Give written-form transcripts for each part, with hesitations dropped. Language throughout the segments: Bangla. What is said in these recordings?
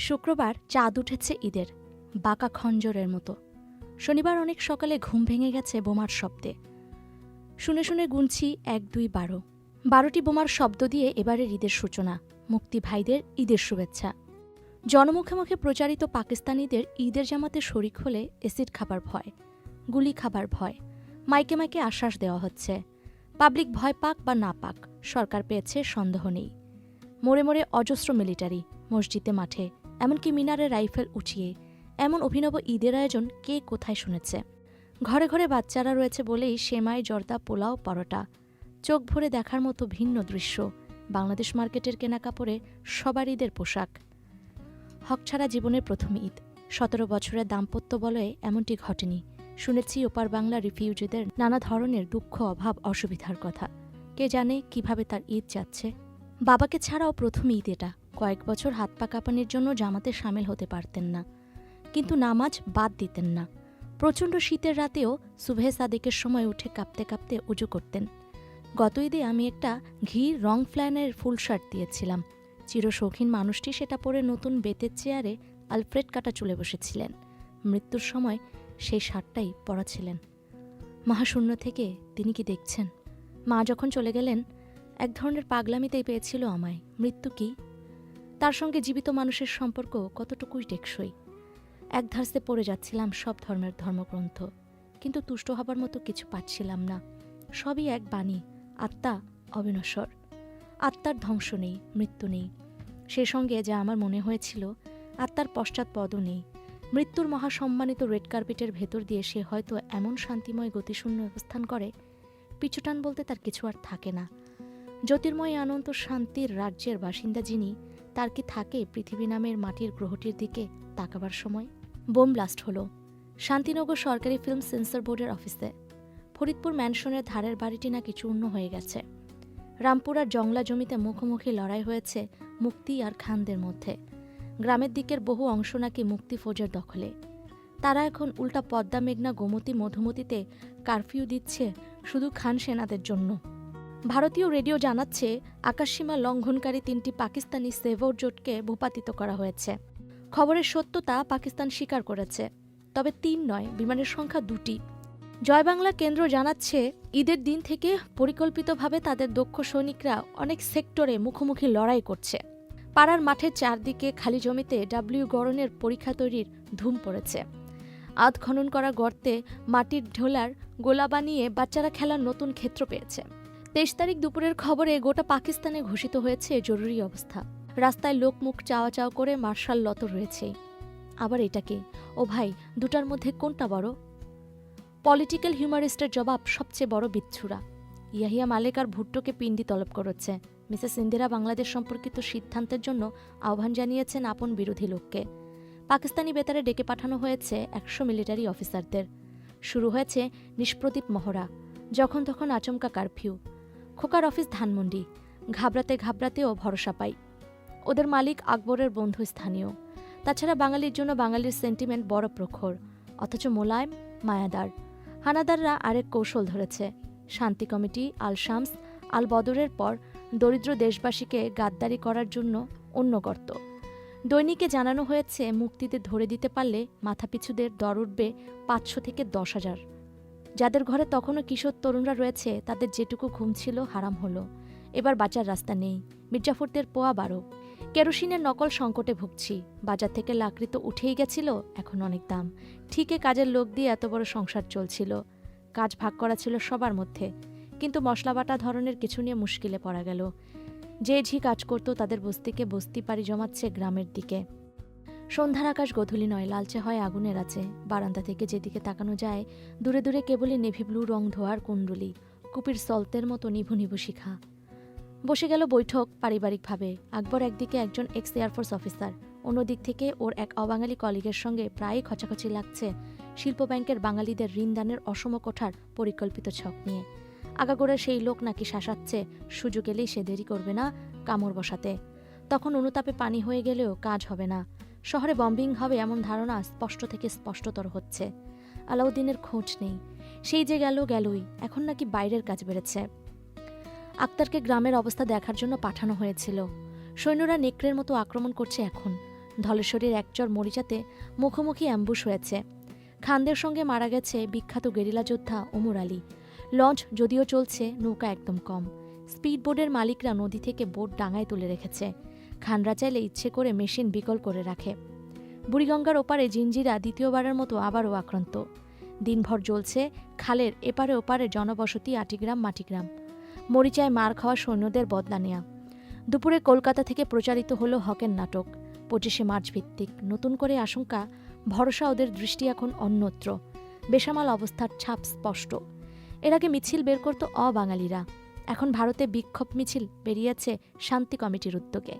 শুক্রবার চাঁদ উঠেছে ঈদের, বাঁকা খঞ্জরের মতো। শনিবার অনেক সকালে ঘুম ভেঙে গেছে বোমার শব্দে। শুনে শুনে গুনছি ১, ২, ১২। ১২টি বোমার শব্দ দিয়ে এবারের ঈদের সূচনা। মুক্তি ভাইদের ঈদের শুভেচ্ছা। জনমুখে মুখে প্রচারিত পাকিস্তানিদের ঈদের জামাতে শরিক হলে এসিড খাবার ভয়, গুলি খাবার ভয়, মাইকে মাইকে আশ্বাস দেওয়া হচ্ছে। পাবলিক ভয় পাক বা না পাক, সরকার পেয়েছে সন্দেহ নেই। মোড়ে মোড়ে অজস্র মিলিটারি, মসজিদে মাঠে, এমনকি মিনারে রাইফেল উঠিয়ে এমন অভিনব ঈদের আয়োজন কে কোথায় শুনেছে। ঘরে ঘরে বাচ্চারা রয়েছে বলেই সেমাই, জর্দা, পোলাও, পরোটা। চোখ ভরে দেখার মতো ভিন্ন দৃশ্য। বাংলাদেশ মার্কেটের কেনা কাপড়ে সবার ঈদের পোশাক। হকছাড়া জীবনের প্রথম ঈদ। ১৭ বছরের দাম্পত্য বলয়ে এমনটি ঘটেনি। শুনেছি ওপার বাংলা রিফিউজিদের নানা ধরনের দুঃখ, অভাব, অসুবিধার কথা। কে জানে কিভাবে তার ঈদ যাচ্ছে। বাবাকে ছাড়াও প্রথম ঈদ এটা। কয়েক বছর হাত পা কাঁপানির জন্য জামাতে সামিল হতে পারতেন না, কিন্তু নামাজ বাদ দিতেন না। প্রচণ্ড শীতের রাতেও সুবহে সাদেকের সময় উঠে কাঁপতে কাঁপতে উজু করতেন। গত ঈদে আমি একটা ঘির রং ফ্ল্যানের ফুল শার্ট দিয়েছিলাম। চিরশৌখিন মানুষটি সেটা পরে নতুন বেতের চেয়ারে আলফ্রেড কাটা চুলে বসেছিলেন। মৃত্যুর সময় সেই শার্টটাই পরা ছিলেন। মহাশূন্য থেকে তিনি কি দেখছেন? মা যখন চলে গেলেন, এক ধরনের পাগলামিতেই পেয়েছিল আমায়। মৃত্যু কি, তার সঙ্গে জীবিত মানুষের সম্পর্ক কতটুকুই টেকসই। এক ধারসে পড়ে যাচ্ছিলাম সব ধর্মের ধর্মগ্রন্থ, কিন্তু তুষ্ট হবার মতো কিছু পাচ্ছিলাম না। সবই এক বাণী, আত্মা অবিনশ্বর। আত্মার ধ্বংস নেই, মৃত্যু নেই। সে সঙ্গে যা আমার মনে হয়েছিল, আত্মার পশ্চাৎপদও নেই। মৃত্যুর মহাসম্মানিত রেড কার্পেটের ভেতর দিয়ে সে হয়তো এমন শান্তিময় গতিশূন্য অবস্থান করে, পিছুটান বলতে তার কিছু আর থাকে না। জ্যোতির্ময় আনন্দ শান্তির রাজ্যের বাসিন্দা যিনি, তার কি থাকে পৃথিবী নামের মাটির গ্রহটির দিকে তাকাবার সময়? বোম ব্লাস্ট হলো শান্তিনগর সরকারি ফিল্ম সেন্সর বোর্ডের অফিসে। ফরিদপুর ম্যানশনের ধারের বাড়িটি নাকি চূর্ণ হয়ে গেছে। রামপুরার জংলা জমিতে মুখোমুখি লড়াই হয়েছে মুক্তি আর খানদের মধ্যে। গ্রামের দিকের বহু অংশ নাকি মুক্তি ফৌজের দখলে। তারা এখন উল্টা পদ্মা, মেঘনা, গোমতী, মধুমতিতে কারফিউ দিচ্ছে শুধু খান সেনাদের জন্য। ভারতীয় রেডিও জানাচ্ছে, আকাশসীমা লঙ্ঘনকারী ৩টি পাকিস্তানি সেভর জোটকে ভূপাতিত করা হয়েছে। খবরের সত্যতা পাকিস্তান স্বীকার করেছে, তবে ৩ নয়, বিমানের সংখ্যা ২টি। জয় বাংলা কেন্দ্র জানাচ্ছে, ঈদের দিন থেকে পরিকল্পিতভাবে তাদের দক্ষ সৈনিকরা অনেক সেক্টরে মুখোমুখি লড়াই করছে। পাড়ার মাঠের চারদিকে খালি জমিতে ডাব্লিউ গড়নের পরীক্ষা তৈরির ধুম পড়েছে। আধ খনন করা গর্তে মাটির ঢোলার গোলা বানিয়ে বাচ্চারা খেলার নতুন ক্ষেত্র পেয়েছে। ২৩ তারিখ দুপুরের খবরে গোটা পাকিস্তানে ঘোষিত হয়েছে জরুরি অবস্থা। রাস্তায় লোক মুখ চাওয়া চাও করে মার্শাল লত রয়েছে। আবার এটাকে, ও ভাই, দুটার মধ্যে কোনটা বড়? পলিটিক্যাল হিউমারিস্টের জবাব সবচেয়ে বড় বিচ্ছুরা। ইয়াহিয়া মালিক আর ভুট্টোকে পিণ্ডি তলব করেছে। মিসেস ইন্দিরা বাংলাদেশ সম্পর্কিত সিদ্ধান্তের জন্য আহ্বান জানিয়েছেন আপন বিরোধী লোককে। পাকিস্তানি বেতারে ডেকে পাঠানো হয়েছে ১০০ মিলিটারি অফিসারদের। শুরু হয়েছে নিষ্প্রদীপ মহড়া, যখন তখন আচমকা কারফিউ। খোকার অফিস ধানমন্ডি। ঘাবড়াতে ঘাবড়াতেও ভরসা পাই। ওদের মালিক আকবরের বন্ধু স্থানীয়। তাছাড়া বাঙালির জন্য বাঙালির সেন্টিমেন্ট বড় প্রখর, অথচ মোলায়েম, মায়াদার। হানাদাররা আরেক কৌশল ধরেছে। শান্তি কমিটি, আল শামস, আল বদরের পর দরিদ্র দেশবাসীকে গাদ্দারি করার জন্য অন্য গর্ত। দৈনিকে জানানো হয়েছে, মুক্তিতে ধরে দিতে পারলে মাথাপিছুদের দর উঠবে ৫০০ থেকে ১০,০০০। যাদের ঘরে তখনও কিশোর তরুণরা রয়েছে, তাদের যেটুকু ঘুম ছিল হারাম হলো। এবার বাঁচার রাস্তা নেই। মির্জাফরদের পোয়া ১২। কেরোসিনের নকল সংকটে ভুগছি। বাজার থেকে লাকড়ি তো উঠেই গেছিল, এখন অনেক দাম। ঠিকই কাজের লোক দিয়ে এত বড় সংসার চলছিল। কাজ ভাগ করা ছিল সবার মধ্যে, কিন্তু মশলা বাটা ধরনের কিছু নিয়ে মুশকিলে পড়া গেল। যে ঝি কাজ করত, তাদের বস্তিকে বস্তি পাড়ি জমাচ্ছে গ্রামের দিকে। সন্ধ্যার আকাশ গধূলি নয়, লালচে হয় আগুনের আছে। বারান্দা থেকে যেদিকে তাকানো যায়, দূরে দূরে কেবলই নেভি ব্লু রং ধোয়ার কুণ্ডলি, কুপির সল্তের মতো নিভু নিভু শিখা। বসে গেল বৈঠক পারিবারিকভাবে। আকবর একদিকে একজন এক্স এয়ারফোর্স অফিসার, অন্যদিক থেকে ওর এক অবাঙালি কলিগের সঙ্গে প্রায়ই খচাখচি লাগছে শিল্প ব্যাংকের বাঙালিদের ঋণদানের অসম কোঠার পরিকল্পিত ছক নিয়ে। আগাগোড়া সেই লোক নাকি শাসাচ্ছে, সুযোগ এলেই সে দেরি করবে না কামড় বসাতে। তখন অনুতাপে পানি হয়ে গেলেও কাজ হবে না। শহরে বম্বিং হবে এমন ধারণা স্পষ্ট থেকে স্পষ্টতর হচ্ছে। আলাউদ্দিনের খোঁজ নেই। সেই যে গেলই, এখন নাকি বাইরের কাজ বেড়েছে। আক্তারকে গ্রামের অবস্থা দেখার জন্য পাঠানো হয়েছিল। সৈন্যরা নেকড়ের মতো আক্রমণ করছে এখন। ধলেশ্বরীর একচর মরিচাতে মুখোমুখি অ্যাম্বুশ হয়েছে। খানদের সঙ্গে মারা গেছে বিখ্যাত গেরিলা যোদ্ধা ওমর আলী। লঞ্চ যদিও চলছে, নৌকা একদম কম। স্পিড বোটের মালিকরা নদী থেকে বোট ডাঙায় তুলে রেখেছে। খানরা চাইলে ইচ্ছে করে মেশিন বিকল করে রাখে। বুড়িগঙ্গার ওপারে জিঞ্জিরা দ্বিতীয়বারের মতো আবারও আক্রান্ত। দিনভর জ্বলছে খালের এপারে ওপারে জনবসতি আটিগ্রাম মাটিগ্রাম। মরিচায় মার খাওয়া সৈন্যদের বদলা নেয়া। দুপুরে কলকাতা থেকে প্রচারিত হলো হকের নাটক, 25শে মার্চ ভিত্তিক। নতুন করে আশঙ্কা, ভরসা ওদের দৃষ্টি এখন অন্যত্র। বেসামাল অবস্থার ছাপ স্পষ্ট। এর আগে মিছিল বের করত অবাঙালিরা, এখন ভারতে বিক্ষোভ মিছিল বেরিয়েছে শান্তি কমিটির উদ্যোগে।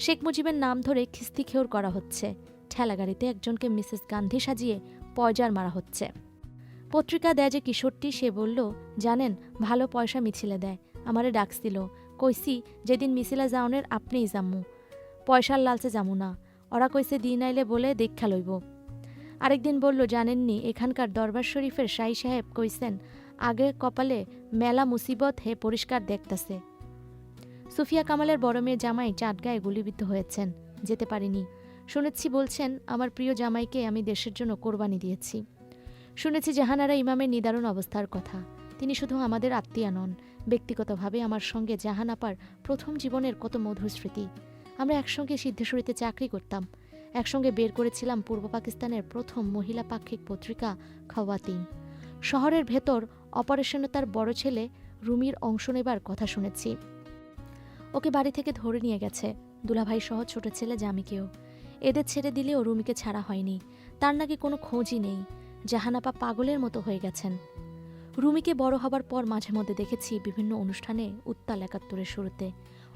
শেখ মুজিবের নাম ধরে খিস্তিখেউর করা হচ্ছে। ঠেলাগাড়িতে একজনকে মিসেস গান্ধী সাজিয়ে পয়জার মারা হচ্ছে। পত্রিকা দেয় যে কিশোরটি, সে বলল, জানেন ভালো পয়সা মিছিলে দেয়, আমারে ডাকছিল, কইসি যেদিন মিছিলে যাওনের আপনিই জাম্মু, পয়সার লালচে যামু না, ওরা কইছে দিন আইলে বলে দেখা লইব। আরেকদিন বলল, জানেননি এখানকার দরবার শরীফের শাহী সাহেব কইছেন আগে কপালে মেলা মুসিবত হে পরিষ্কার দেখতাছে। সুফিয়া কামালের বড় মেয়ে জামাই চাটগাঁয়ে গুলিবিদ্ধ হয়েছেন, যেতে পারিনি। শুনেছি বলছেন, আমার প্রিয় জামাইকে আমি দেশের জন্য কোরবানি দিয়েছি। শুনেছি জাহানারা ইমামের নিদারুণ অবস্থার কথা। তিনি শুধু আমাদের আত্মীয়া নন, ব্যক্তিগতভাবে আমার সঙ্গে জাহান আপার প্রথম জীবনের কত মধুর স্মৃতি। আমরা একসঙ্গে সিদ্ধেশ্বরীতে চাকরি করতাম, একসঙ্গে বের করেছিলাম পূর্ব পাকিস্তানের প্রথম মহিলা পাক্ষিক পত্রিকা খাওয়াতিন। শহরের ভেতর অপারেশনে তার বড় ছেলে রুমির অংশ নেবার কথা শুনেছি। ওকে বাড়ি থেকে ধরে নিয়ে গেছে, দুলাভাই সহ ছোট ছেলে জামিকেও। এদের ছেড়ে দিলেও রুমিকে ছাড়া হয়নি, তার নাকি কোনো খোঁজই নেই। জাহানাপা পাগলের মতো হয়ে গেছেন। রুমিকে বড় হবার পর মাঝে মধ্যে দেখেছি বিভিন্ন অনুষ্ঠানে, উত্তাল ৭১-এর শুরুতে।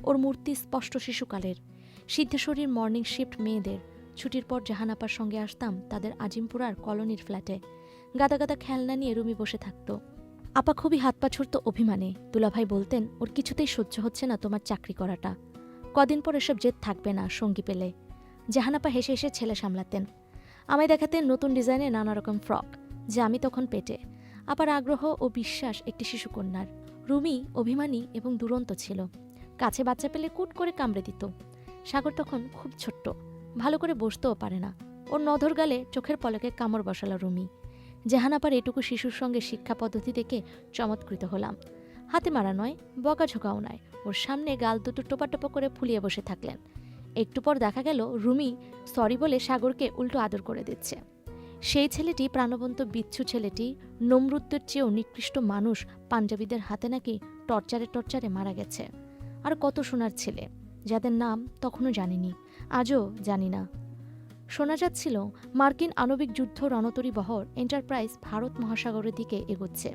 ওর মূর্তি স্পষ্ট শিশুকালের। সিদ্ধেশ্বরীর মর্নিং শিফট মেয়েদের। ছুটির পর জাহানাপার সঙ্গে আসতাম তাদের আজিমপুরার কলোনির ফ্ল্যাটে। গাদা গাদা খেলনা নিয়ে রুমি বসে থাকত। আপা খুবই হাত পা ছুড়ত অভিমানে। দুলাভাই বলতেন, ওর কিছুতেই সহ্য হচ্ছে না তোমার চাকরি করাটা, কদিন পর এসব জেদ থাকবে না সঙ্গী পেলে। জাহানাপা হেসে হেসে ছেলে সামলাতেন। আমায় দেখাতেন নতুন ডিজাইনে নানা রকম ফ্রক, যা আমি তখন পেটে। আপার আগ্রহ ও বিশ্বাস একটি শিশুকন্যার। রুমি অভিমানী এবং দুরন্ত ছিল, কাছে বাচ্চা পেলে কুট করে কামড়ে দিত। সাগর তখন খুব ছোট্ট, ভালো করে বসতেও পারে না। ওর নধর গালে চোখের পলকে কামড় বসালো রুমি। জাহানাপার এটুকু শিশুর সঙ্গে শিক্ষা পদ্ধতি দেখে চমৎকৃত হলাম। হাতে মারা নয়, বকাঝোকাও নয়, ওর সামনে গাল দুটো টোপাটোপা করে ফুলিয়ে বসে থাকলেন। একটু পর দেখা গেল রুমি সরি বলে সাগরকে উল্টো আদর করে দিচ্ছে। সেই ছেলেটি, প্রাণবন্ত বিচ্ছু ছেলেটি, নমরুদ্দের চেয়েও নিকৃষ্ট মানুষ, পাঞ্জাবিদের হাতে নাকি টর্চারে মারা গেছে। আর কত সোনার ছেলে, যাদের নাম তখনও জানিনি, আজও জানি না। শোনা যাচ্ছিল মার্কিন আণবিক যুদ্ধ রণতরী বহর এন্টারপ্রাইজ ভারত মহাসাগরের দিকে এগোচ্ছে।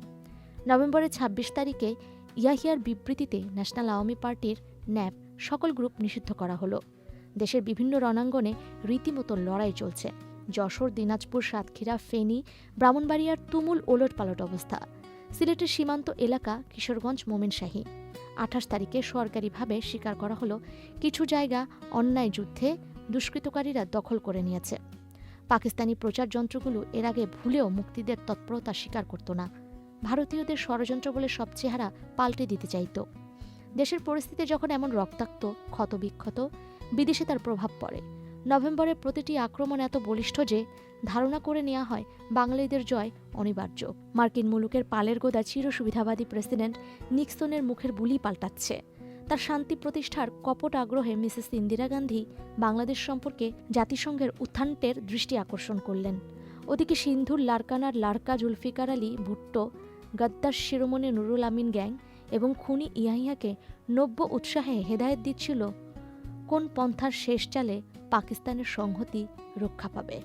নভেম্বরের ২৬ তারিখে ইয়াহিয়ার বিবৃতিতে ন্যাশনাল আওয়ামী পার্টির ন্যাপ সকল গ্রুপ নিষিদ্ধ করা হলো। দেশের বিভিন্ন রণাঙ্গনে রীতিমতো লড়াই চলছে। যশোর, দিনাজপুর, সাতক্ষীরা, ফেনী, ব্রাহ্মণবাড়িয়ার তুমুল ওলটপালট অবস্থা। সিলেটের সীমান্ত এলাকা কিশোরগঞ্জ, মোমিনশাহী। ২৮ তারিখে সরকারিভাবে স্বীকার করা হলো কিছু জায়গা অন্যায় যুদ্ধে দুষ্কৃতকারীরা দখল করে নিয়েছে। পাকিস্তানি প্রচার যন্ত্রগুলো এর আগে ভুলেও মুক্তিদের তৎপরতা স্বীকার করত না। ভারতীয়দের ষড়যন্ত্র বলে সব চেহারা পাল্টে দিতে চাইত। দেশের পরিস্থিতি যখন এমন রক্তাক্ত, ক্ষতবিক্ষত, বিদেশে তার প্রভাব পড়ে। নভেম্বরের প্রতিটি আক্রমণ এত বলিষ্ঠ যে ধারণা করে নেওয়া হয় বাঙালিদের জয় অনিবার্য। মার্কিন মুলুকের পালের গোদা চিরসুবিধাবাদী প্রেসিডেন্ট নিক্সনের মুখের বুলি পাল্টাচ্ছে। তার শান্তি প্রতিষ্ঠার কপট আগ্রহে মিসেস ইন্দিরা গান্ধী বাংলাদেশ সম্পর্কে জাতিসংঘের উত্থানটের দৃষ্টি আকর্ষণ করলেন। ওদিকে সিন্ধুর লারকানার লারকা জুলফিকার আলী ভুট্টো, গদ্দার শিরোমণি নুরুল আমিন গ্যাং এবং খুনি ইয়াহিয়াকে নব্য উৎসাহে হেদায়েত দিচ্ছিল কোন পন্থার শেষ চালে পাকিস্তানের সংহতি রক্ষা পাবে।